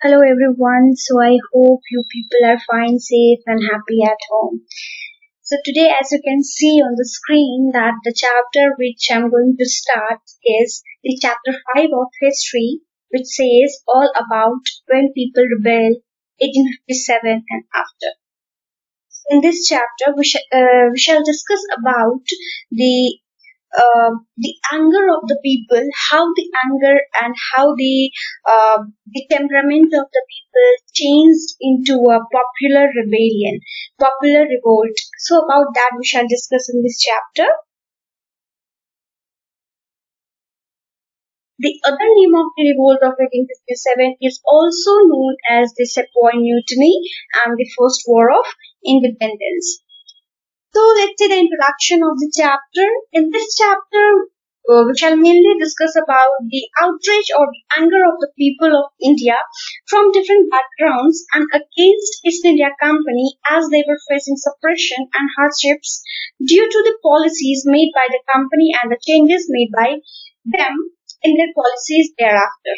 Hello everyone. So I hope you people are fine, safe and happy at home. So today as you can see on the screen that the chapter which I'm going to start is the chapter 5 of history, which says all about when people rebel 1857 and after. In this chapter we shall discuss about the the anger of the people, how the anger and how the temperament of the people changed into a popular rebellion, popular revolt. So about that we shall discuss in this chapter. The other name of the revolt of 1857 is also known as the Sepoy Mutiny and the First War of Independence. So let's see the introduction of the chapter. In this chapter, we shall mainly discuss about the outrage or the anger of the people of India from different backgrounds and against East India Company as they were facing suppression and hardships due to the policies made by the company and the changes made by them in their policies thereafter.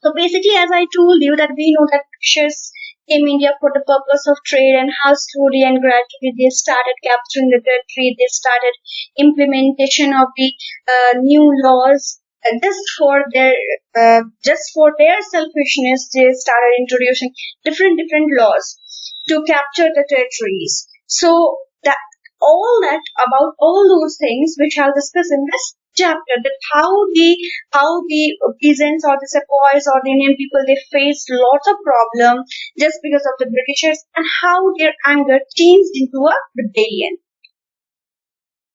So basically, as I told you that we know that Britishers came India for the purpose of trade and how slowly and gradually they started capturing the territory. They started implementation of the new laws just for their selfishness. They started introducing different laws to capture the territories. So that that about all those things which I'll discuss in this chapter, that how the peasants or the sepoys or the Indian people they faced lots of problem just because of the Britishers and how their anger changed into a rebellion.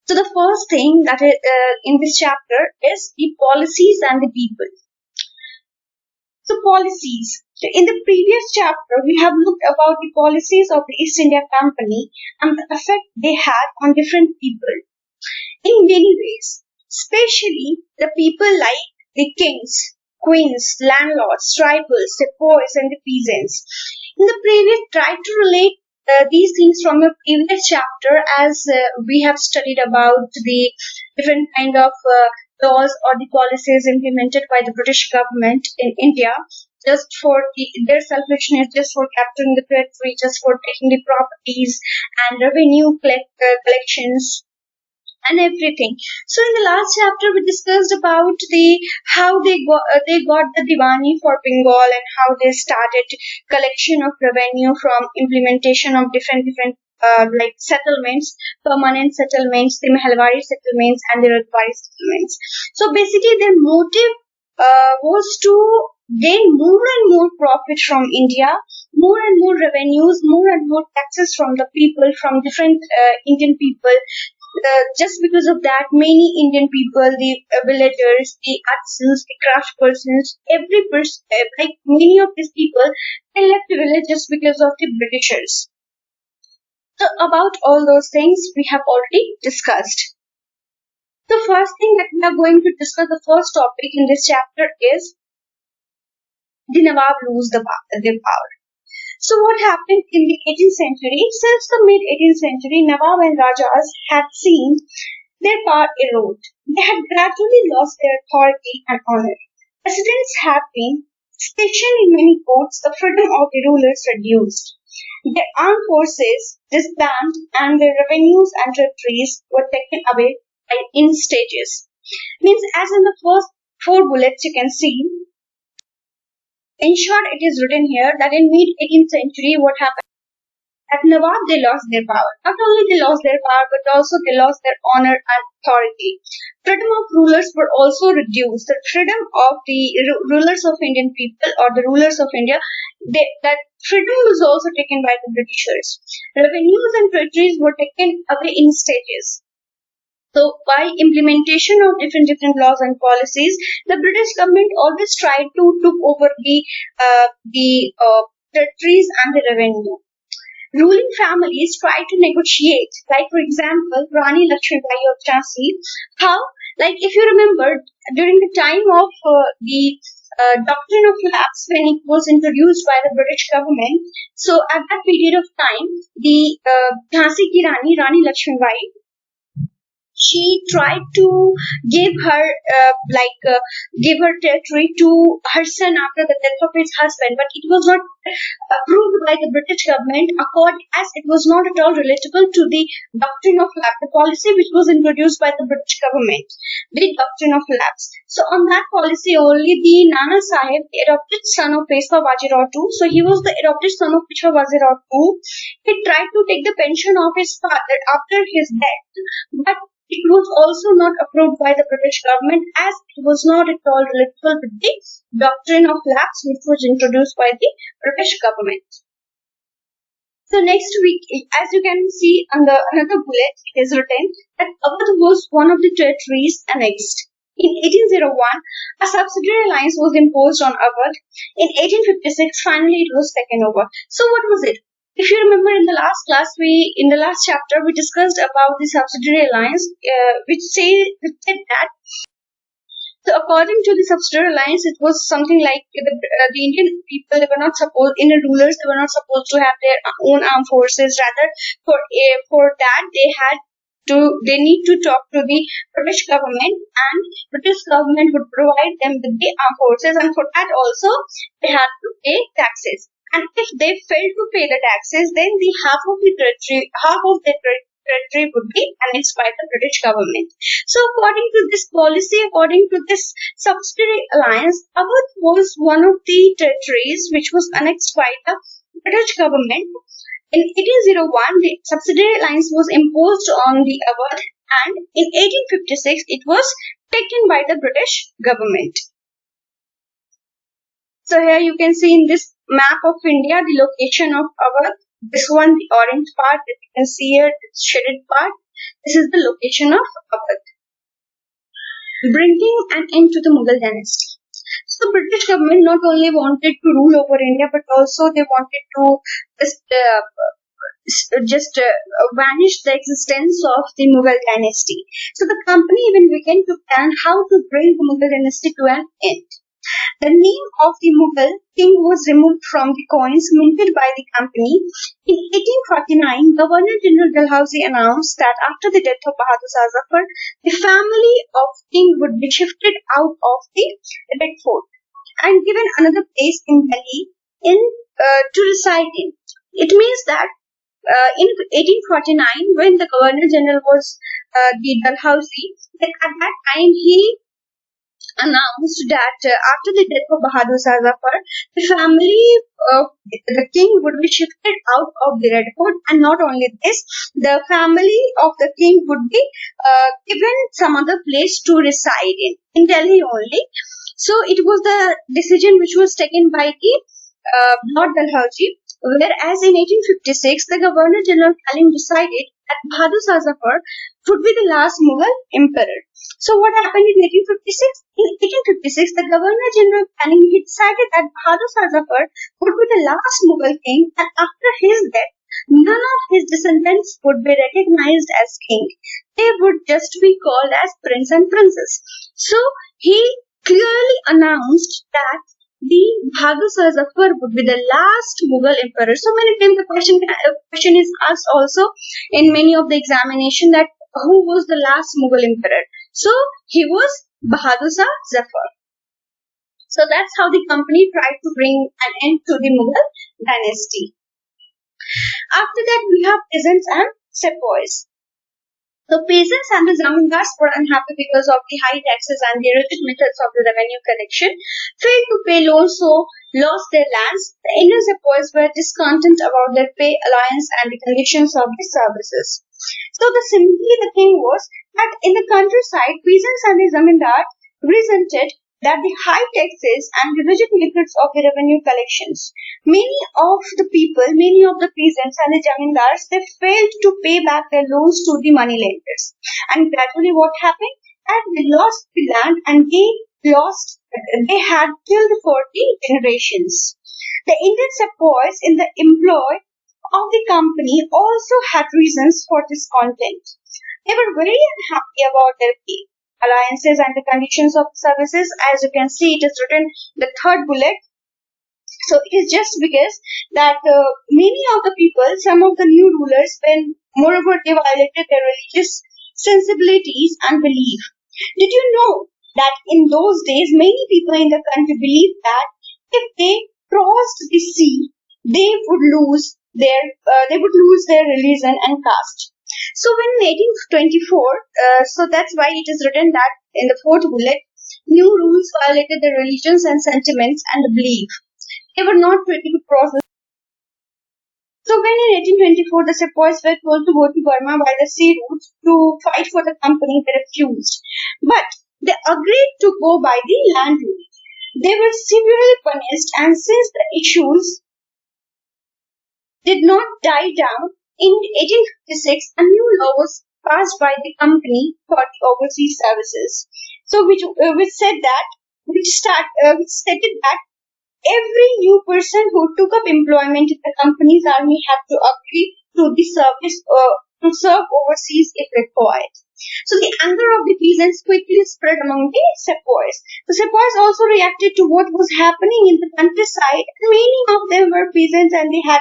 So the first thing that is in this chapter is the policies and the people. So policies. So in the previous chapter, we have looked about the policies of the East India Company and the effect they had on different people in many ways, especially the people like the kings, queens, landlords, tribals, sepoys, and the peasants. In the previous, try to relate these things from a previous chapter as we have studied about the different kind of laws or the policies implemented by the British government in India just for their selfishness, just for capturing the territory, just for taking the properties and revenue collections and everything. So in the last chapter, we discussed about the how they got the Diwani for Bengal and how they started collection of revenue from implementation of different like settlements, permanent settlements, the Mehalwari settlements and the Ratwari settlements. So basically, their motive was to gain more and more profit from India, more and more revenues, more and more taxes from the people, from different Indian people. Just because of that, many Indian people, the villagers, the artisans, the craft persons, every person, like many of these people, they left the village just because of the Britishers. So about all those things we have already discussed. The first thing that we are going to discuss, the first topic in this chapter is the Nawab lose their power. So what happened in the 18th century? Since the mid 18th century, Nawab and Rajas had seen their power erode. They had gradually lost their authority and honor. Precedents have been, especially in many courts, the freedom of the rulers reduced. Their armed forces disbanded and their revenues and territories were taken away in stages. Means as in the first four bullets you can see, in short, it is written here that in mid 18th century, what happened? At Nawab, they lost their power. Not only they lost their power, but also they lost their honor and authority. Freedom of rulers were also reduced. The freedom of the rulers of Indian people or the rulers of India, that freedom was also taken by the Britishers. Revenues and territories were taken away in stages. So by implementation of different laws and policies, the British government always tried to took over the territories and the revenue. Ruling families tried to negotiate, like for example, Rani Lakshmibai of Jhansi. How, like if you remember, during the time of the doctrine of lapse when it was introduced by the British government. So at that period of time, the Jhansi ki Rani Lakshmibai, she tried to give her give her territory to her son after the death of his husband, but it was not approved by the British government, as it was not at all relatable to the doctrine of lapse, the policy which was introduced by the British government, the doctrine of lapse. So on that policy only, the Nana Sahib, the adopted son of Peshwa Bajirao II, so he was the adopted son of Peshwa Bajirao II, he tried to take the pension of his father after his death, but it was also not approved by the British government, as it was not at all relatable with the doctrine of lapse which was introduced by the British government. So next week, as you can see on the another bullet, it is written that Awadh was one of the territories annexed. In 1801, a subsidiary alliance was imposed on Awadh. In 1856, finally it was taken over. So what was it? If you remember, in the last class, in the last chapter, we discussed about the subsidiary alliance, which said that. So according to the subsidiary alliance, it was something like the Indian people, they were not supposed, Indian rulers, they were not supposed to have their own armed forces. Rather, for that, they need to talk to the British government, and British government would provide them with the armed forces, and for that also they had to pay taxes. And if they failed to pay the taxes, then the half of their territory would be annexed by the British government. So according to this policy, according to this subsidiary alliance, Awadh was one of the territories which was annexed by the British government. In 1801, the subsidiary alliance was imposed on the Awadh, and in 1856, it was taken by the British government. So here you can see in this map of India the location of Awadh. This one, the orange part that you can see here, the shaded part. This is the location of Awadh. Bringing an end to the Mughal dynasty. So British government not only wanted to rule over India, but also they wanted to just vanish the existence of the Mughal dynasty. So the company even began to plan how to bring the Mughal dynasty to an end. The name of the Mughal king was removed from the coins minted by the company. In 1849, Governor-General Dalhousie announced that after the death of Bahadur Shah Zafar, the family of king would be shifted out of the Red Fort and given another place in Delhi to reside in. It means that in 1849, when the Governor-General was the Dalhousie, at that time he announced that after the death of Bahadur Shah Zafar, the family of the king would be shifted out of the Red Fort, and not only this, the family of the king would be given some other place to reside in Delhi only. So it was the decision which was taken by the Lord Dalhousie, whereas in 1856, the Governor-General Kalim decided that Bahadur Shah Zafar would be the last Mughal emperor. So what happened in 1856? In 1856, the Governor-General Kalim decided that Bahadur Shah Zafar would be the last Mughal king, and after his death, none of his descendants would be recognized as king. They would just be called as prince and princess. So he clearly announced that the Bahadur Shah Zafar would be the last Mughal emperor. So many times the question is asked also in many of the examination that who was the last Mughal emperor. So he was Bahadur Shah Zafar. So that's how the company tried to bring an end to the Mughal dynasty. After that, we have peasants and sepoys. The peasants and the zamindars were unhappy because of the high taxes and the rigid methods of the revenue collection, failed to pay loans, so lost their lands. The Indian sepoys were discontent about their pay, alliance, and the conditions of the services. So simply the thing was that in the countryside, peasants and the zamindars resented that the high taxes and the rigid methods of the revenue collections. Many of the peasants and the zamindars, they failed to pay back their loans to the moneylenders. And gradually what happened? That they lost the land, and they had killed for the generations. The Indian sepoys in the employ of the company also had reasons for discontent. They were very unhappy about their pay, alliances, and the conditions of services. As you can see, it is written the third bullet. So it is just because that many of the people, some of the new rulers, when moreover they violated their religious sensibilities, and belief. Did you know that in those days, many people in the country believed that if they crossed the sea, they would lose their religion and caste. So when in 1824, so that's why it is written that in the fourth bullet, new rules violated the religions and sentiments and the belief. They were not ready to cross. So when in 1824 the sepoys were told to go to Burma by the sea route to fight for the company, they refused. But they agreed to go by the land route. They were severely punished, and since the issues did not die down, in 1856 a new law was passed by the company for the overseas services. So which said that which stated that every new person who took up employment in the company's army had to agree to the service to serve overseas if required. So the anger of the peasants quickly spread among the sepoys. The sepoys also reacted to what was happening in the countryside. Many of them were peasants and they had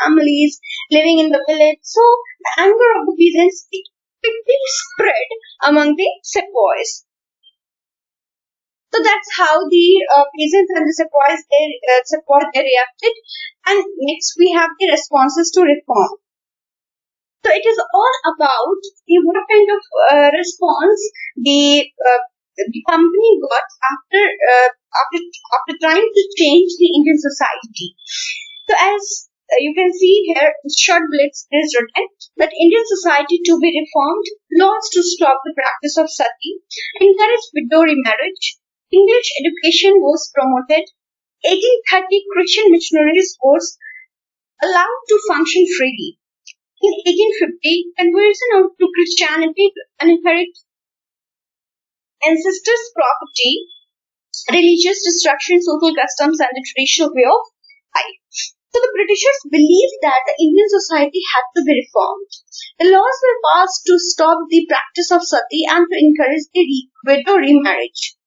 families living in the village. So the anger of the peasants quickly spread among the sepoys. So that's how the peasants and the sepoys they reacted. And next we have the responses to reform. So it is all about what kind of response the company got after trying to change the Indian society. So as you can see here, short blitz is written that Indian society to be reformed, laws to stop the practice of sati, encourage widow remarriage, English education was promoted, 1830 Christian missionaries was allowed to function freely. In 1850, conversion to Christianity to inherit ancestors' property, religious destruction, social customs, and the traditional way of life. So the Britishers believed that the Indian society had to be reformed. The laws were passed to stop the practice of sati and to encourage the widow remarriage.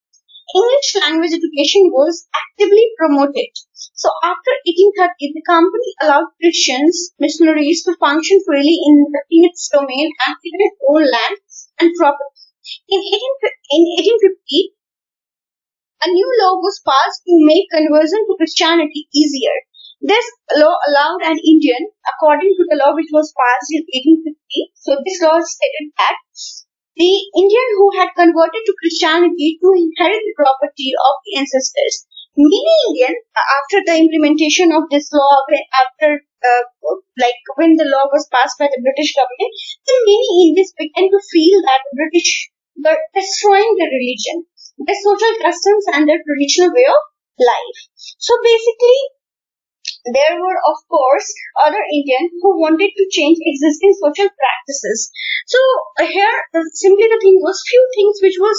English language education was actively promoted. So after 1830, the company allowed Christians missionaries to function freely in its domain and even own land and property. In 1850, a new law was passed to make conversion to Christianity easier. This law allowed an Indian, according to the law which was passed in 1850, so this law stated that the Indian who had converted to Christianity to inherit the property of the ancestors. Many Indian, after the implementation of this law, when the law was passed by the British government, then many Indians began to feel that the British were destroying their religion, their social customs, and their traditional way of life. So basically, there were, of course, other Indians who wanted to change existing social practices. So here, simply the thing was few things which was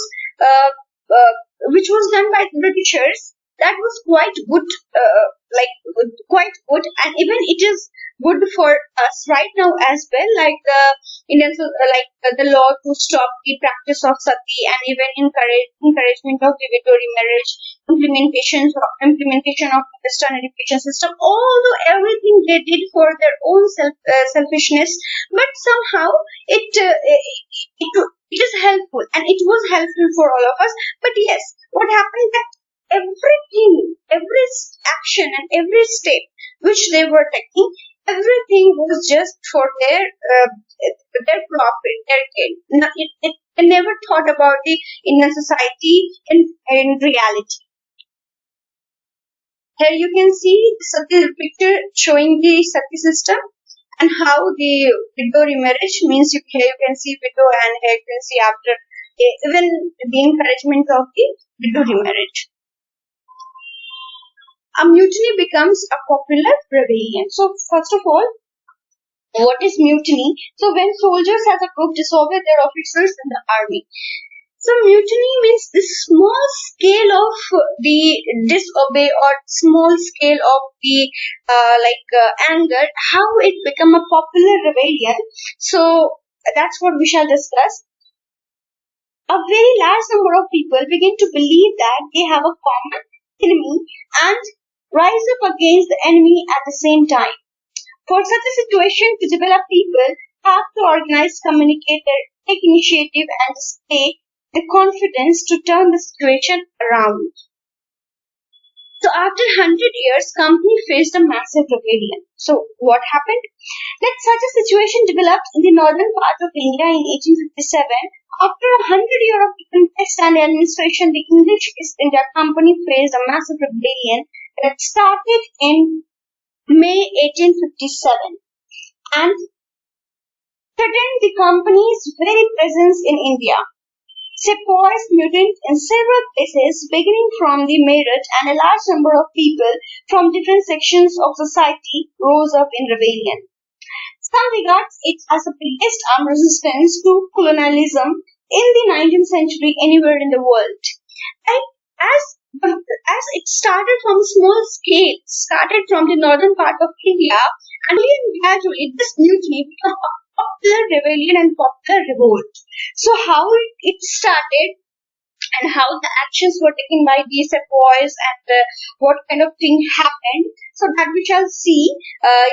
done by the Britishers that was quite good, quite good, and even it is good for us right now as well. Like the Indians, the law to stop the practice of sati and even encouragement of the widow remarriage, implementation of the Western education system. Although everything they did for their own selfishness, but somehow it is helpful and it was helpful for all of us. But yes, what happened that everything, every action and every step which they were taking, everything was just for their profit, their gain. They never thought about the Indian society in reality. Here you can see the picture showing the sati system and how the widow remarriage means. Here you can see widow, and here you can see after even the encouragement of the widow remarriage. A mutiny becomes a popular rebellion. So first of all, what is mutiny? So when soldiers as a group disobey their officers in the army. So mutiny means the small scale of the disobey or small scale of the anger, how it become a popular rebellion. So that's what we shall discuss. A very large number of people begin to believe that they have a common enemy and rise up against the enemy at the same time. For such a situation to develop, people have to organize, communicate their take initiative and display the confidence to turn the situation around. So after 100 years, company faced a massive rebellion. So what happened? That such a situation developed in the northern part of India in 1857. After 100 years of conquest and administration, the English East India Company faced a massive rebellion that started in May 1857 and threatened the company's very presence in India. Sepoys mutinied in several places, beginning from the Meerut, and a large number of people from different sections of society rose up in rebellion. Some regard it as the biggest armed resistance to colonialism in the 19th century anywhere in the world. And as it started from a small scale, started from the northern part of India, and then gradually this mutiny became a popular rebellion and popular revolt. So how it started and how the actions were taken by the sepoys and what kind of thing happened. So that we shall see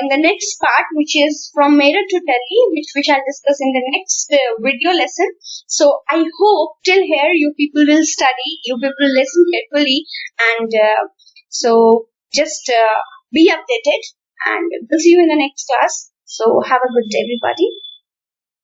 in the next part, which is from Meerut to Delhi, which we shall discuss in the next video lesson. So I hope till here you people will study, you people will listen carefully, and so just be updated, and we'll see you in the next class. So have a good day, everybody.